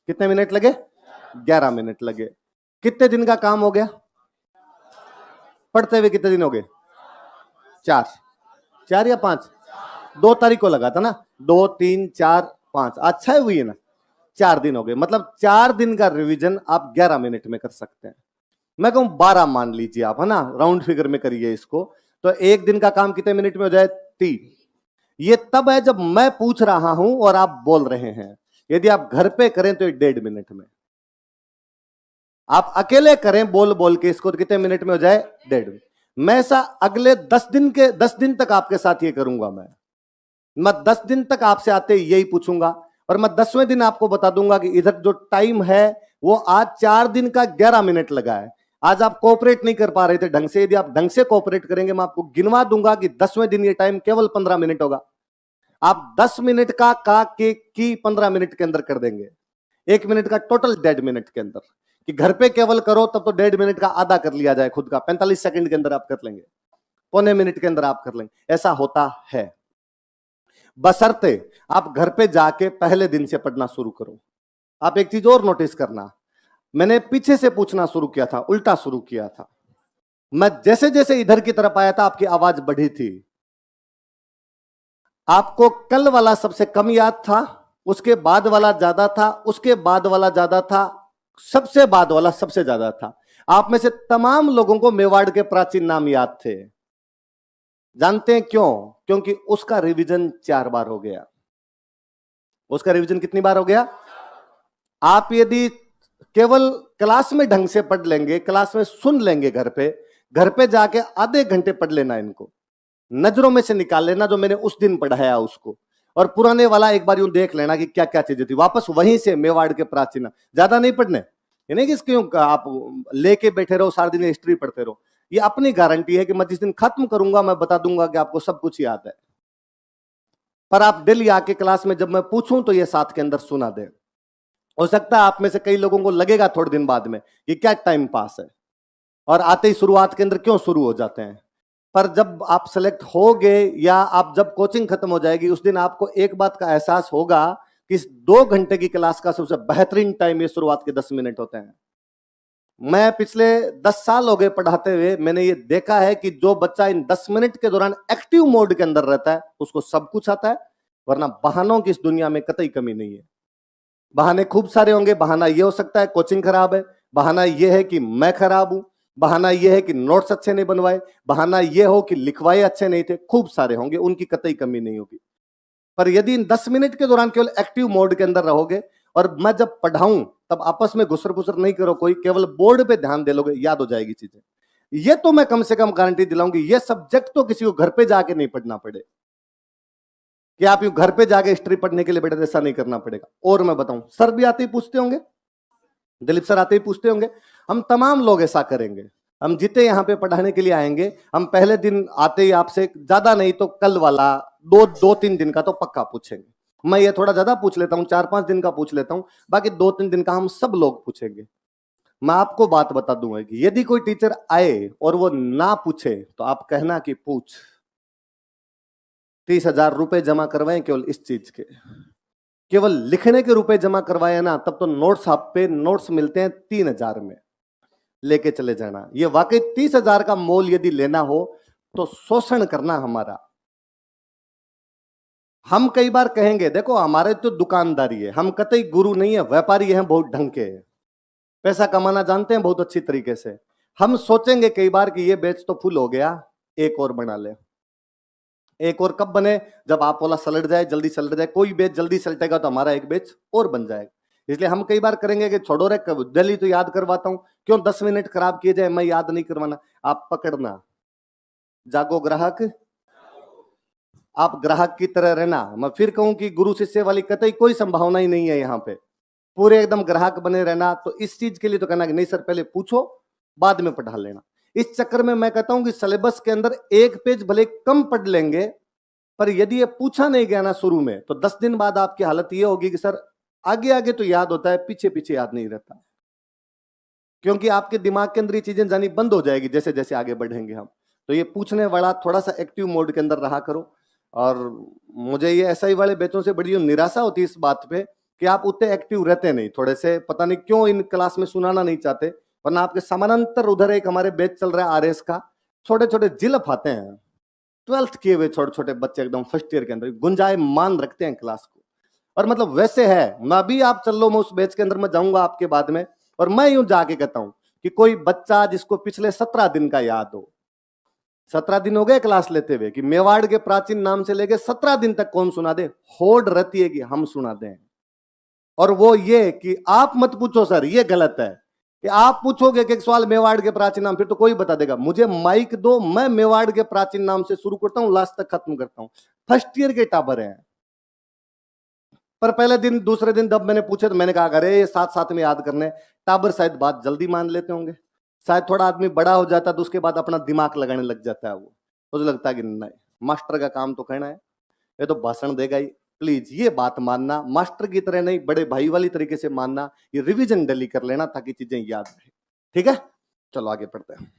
कितने मिनट लगे? 11 मिनट लगे। कितने दिन का काम हो गया? पढ़ते हुए कितने दिन हो गए? 4। 4 या 5? 2 तारीख को लगा था ना, 2 3 4 5, अच्छा है हुई है ना, 4 दिन हो गए। मतलब 4 दिन का रिवीजन आप 11 मिनट में कर सकते हैं। मैं कहूं 12 मान लीजिए आप, है ना, राउंड फिगर में करिए इसको, तो एक दिन का काम कितने मिनट में हो जाए? 3। ये तब है जब मैं पूछ रहा हूं और आप बोल रहे हैं। यदि आप घर पे करें तो 1.5 मिनट में, आप अकेले करें बोल बोल के इसको, तो कितने मिनट में हो जाए? 1.5। मैं ऐसा अगले 10 दिन तक आपके साथ ये करूंगा। मैं 10 दिन तक आपसे आते यही पूछूंगा, और मैं 10वें दिन आपको बता दूंगा कि इधर जो टाइम है वो आज 4 दिन का 11 मिनट लगा है। आज आप कोऑपरेट नहीं कर पा रहे थे ढंग से, यदि आप ढंग से कोऑपरेट करेंगे मैं आपको गिनवा दूंगा कि 10वें दिन ये टाइम केवल 15 मिनट होगा। आप 10 मिनट का की 15 मिनट के अंदर कर देंगे, 1 मिनट का टोटल 1.5 मिनट के अंदर। कि घर पे केवल करो तब तो 1.5 मिनट का आधा कर लिया जाए खुद का, 45 सेकंड के अंदर आप कर लेंगे, पौने मिनट के अंदर आप कर लेंगे। ऐसा होता है, बशर्ते आप घर पे जाके पहले दिन से पढ़ना शुरू करो। आप एक चीज और नोटिस करना, मैंने पीछे से पूछना शुरू किया था, उल्टा शुरू किया था। मैं जैसे जैसे इधर की तरफ आया था आपकी आवाज बढ़ी थी। आपको कल वाला सबसे कम याद था, उसके बाद वाला ज्यादा था, उसके बाद वाला ज्यादा था, सबसे बाद वाला सबसे ज्यादा था। आप में से तमाम लोगों को मेवाड़ के प्राचीन नाम याद थे। जानते हैं क्यों? क्योंकि उसका रिवीजन 4 बार हो गया। उसका रिवीजन कितनी बार हो गया? आप यदि केवल क्लास में ढंग से पढ़ लेंगे, क्लास में सुन लेंगे, घर पे जाके आधे घंटे पढ़ लेना, इनको नजरों में से निकाल लेना जो मैंने उस दिन पढ़ाया उसको, और पुराने वाला एक बार यूं देख लेना कि क्या क्या चीजें थी, वापस वहीं से मेवाड़ के प्राचीन। ज्यादा नहीं पढ़ने, ये नहीं कि क्यों आप लेके बैठे रहो सारा दिन हिस्ट्री पढ़ते रहो। ये अपनी गारंटी है कि मैं जिस दिन खत्म करूंगा मैं बता दूंगा कि आपको सब कुछ याद है, पर आप डेली आके क्लास में जब मैं पूछूं तो ये साथ के अंदर सुना दे। हो सकता है आप में से कई लोगों को लगेगा थोड़े दिन बाद में कि क्या टाइम पास है, और आते ही शुरुआत के अंदर क्यों शुरू हो जाते हैं। पर जब आप सेलेक्ट हो गए या आप जब कोचिंग खत्म हो जाएगी उस दिन आपको एक बात का एहसास होगा कि इस 2 घंटे की क्लास का सबसे बेहतरीन टाइम ये शुरुआत के 10 मिनट होते हैं। मैं पिछले 10 साल हो गए पढ़ाते हुए, मैंने ये देखा है कि जो बच्चा इन 10 मिनट के दौरान एक्टिव मोड के अंदर रहता है उसको सब कुछ आता है, वरना बहानों की इस दुनिया में कतई कमी नहीं है। बहाने खूब सारे होंगे। बहाना ये हो सकता है कोचिंग खराब है, बहाना ये है कि मैं खराब हूं, बहाना ये है कि नोट्स अच्छे नहीं बनवाए, बहाना ये हो कि लिखवाए अच्छे नहीं थे, खूब सारे होंगे, उनकी कतई कमी नहीं होगी। पर यदि इन 10 मिनट के दौरान केवल एक्टिव मोड के अंदर रहोगे, और मैं जब पढ़ाऊं तब आपस में घुसर घुसर नहीं करो कोई, केवल बोर्ड पे ध्यान दे लोगे, याद हो जाएगी चीजें। ये तो मैं कम से कम गारंटी दिलाऊंगी, ये सब्जेक्ट तो किसी को घर पे जाके नहीं पढ़ना पड़े कि आप यूं घर पे जाके हिस्ट्री पढ़ने के लिए बैठे, ऐसा नहीं करना पड़ेगा। और मैं बताऊं, सर भी आते ही पूछते होंगे, दिलीप सर आते ही पूछते होंगे, हम तमाम लोग ऐसा करेंगे। हम जितने यहाँ पे पढ़ाने के लिए आएंगे, हम पहले दिन आते ही आपसे ज्यादा नहीं तो कल वाला 2-3 दिन का तो पक्का पूछेंगे। मैं ये थोड़ा ज्यादा पूछ लेता हूँ, 4-5 दिन का पूछ लेता हूँ, बाकी 2-3 दिन का हम सब लोग पूछेंगे। मैं आपको बात बता दूंगा कि यदि कोई टीचर आए और वो ना पूछे तो आप कहना कि पूछ। 30,000 रुपए जमा करवाए केवल इस चीज के, केवल लिखने के रुपए जमा करवाए ना, तब तो नोट्स आप पे नोट्स मिलते हैं 3,000 में, लेके चले जाना। ये वाकई 30,000 का मोल यदि लेना हो तो शोषण करना हमारा। हम कई बार कहेंगे देखो हमारे तो दुकानदारी है, हम कतई गुरु नहीं है, व्यापारी हैं, बहुत ढंग के हैं, पैसा कमाना जानते हैं बहुत अच्छी तरीके से। हम सोचेंगे कई बार कि ये बैच तो फुल हो गया, एक और बना ले। एक और कब बने? जब आप वाला सलट जाए, जल्दी सलट जाए, कोई बैच जल्दी सलटेगा तो हमारा एक बैच और बन जाएगा। इसलिए हम कई बार करेंगे कि छोड़ो रे, दिल्ली तो याद करवाता हूं, क्यों 10 मिनट खराब किए जाए, मैं याद नहीं करवाना। आप पकड़ना, जागो ग्राहक, आप ग्राहक की तरह रहना। मैं फिर कहूं कि गुरु शिष्य वाली कतई कोई संभावना ही नहीं है यहाँ पे, पूरे एकदम ग्राहक बने रहना। तो इस चीज के लिए तो कहना कि नहीं सर पहले पूछो बाद में पढ़ा लेना। इस चक्कर में मैं कहता हूं कि सिलेबस के अंदर एक पेज भले कम पढ़ लेंगे, पर यदि ये पूछा नहीं गया ना शुरू में, तो 10 दिन बाद आपकी हालत ये होगी कि सर आगे आगे तो याद होता है, पीछे पीछे याद नहीं रहता, क्योंकि आपके दिमाग के अंदर ये चीजें जानी बंद हो जाएगी जैसे जैसे आगे बढ़ेंगे हम। तो ये पूछने वाला थोड़ा सा एक्टिव मोड के अंदर रहा करो। और मुझे ये एसआई वाले बैचों से बड़ी निराशा होती है इस बात पे कि आप उतने एक्टिव रहते नहीं, थोड़े से पता नहीं क्यों इन क्लास में सुनाना नहीं चाहते, वरना आपके समानांतर उधर एक हमारे बैच चल रहा है आरएस का, छोटे छोटे जिलफ आते हैं, 12th किए हुए छोटे छोटे बच्चे एकदम फर्स्ट ईयर के अंदर गुंजायमान रखते हैं क्लास को। और मतलब वैसे है, मैं अभी आप चल लो, मैं उस बैच के अंदर मैं जाऊंगा आपके बाद में, और मैं यूं जाके कहता हूं कि कोई बच्चा जिसको पिछले 17 दिन का याद हो, 17 दिन हो गए क्लास लेते हुए, कि मेवाड़ के प्राचीन नाम से लेके 17 दिन तक कौन सुना दे, होड़ रहती है कि हम सुना दें। और वो ये कि आप मत पूछो सर, ये गलत है कि आप पूछोगे कि एक सवाल मेवाड़ के प्राचीन नाम, फिर तो कोई बता देगा, मुझे माइक दो, मैं मेवाड़ के प्राचीन नाम से शुरू करता हूं, लास्ट तक खत्म करता हूं। फर्स्ट ईयर के टाबर हैं। पर पहले दिन दूसरे दिन जब मैंने पूछे तो मैंने कहा अरे ये साथ साथ में याद करने, टाबर शायद बात जल्दी मान लेते होंगे, शायद थोड़ा आदमी बड़ा हो जाता तो उसके बाद अपना दिमाग लगाने लग जाता है, वो मुझे लगता है कि नहीं, मास्टर का काम तो कहना है, ये तो भाषण देगा ही। प्लीज ये बात मानना, मास्टर की तरह नहीं, बड़े भाई वाली तरीके से मानना, ये रिवीजन डेली कर लेना ताकि चीजें याद रहे। ठीक है, चलो आगे पढ़ते हैं।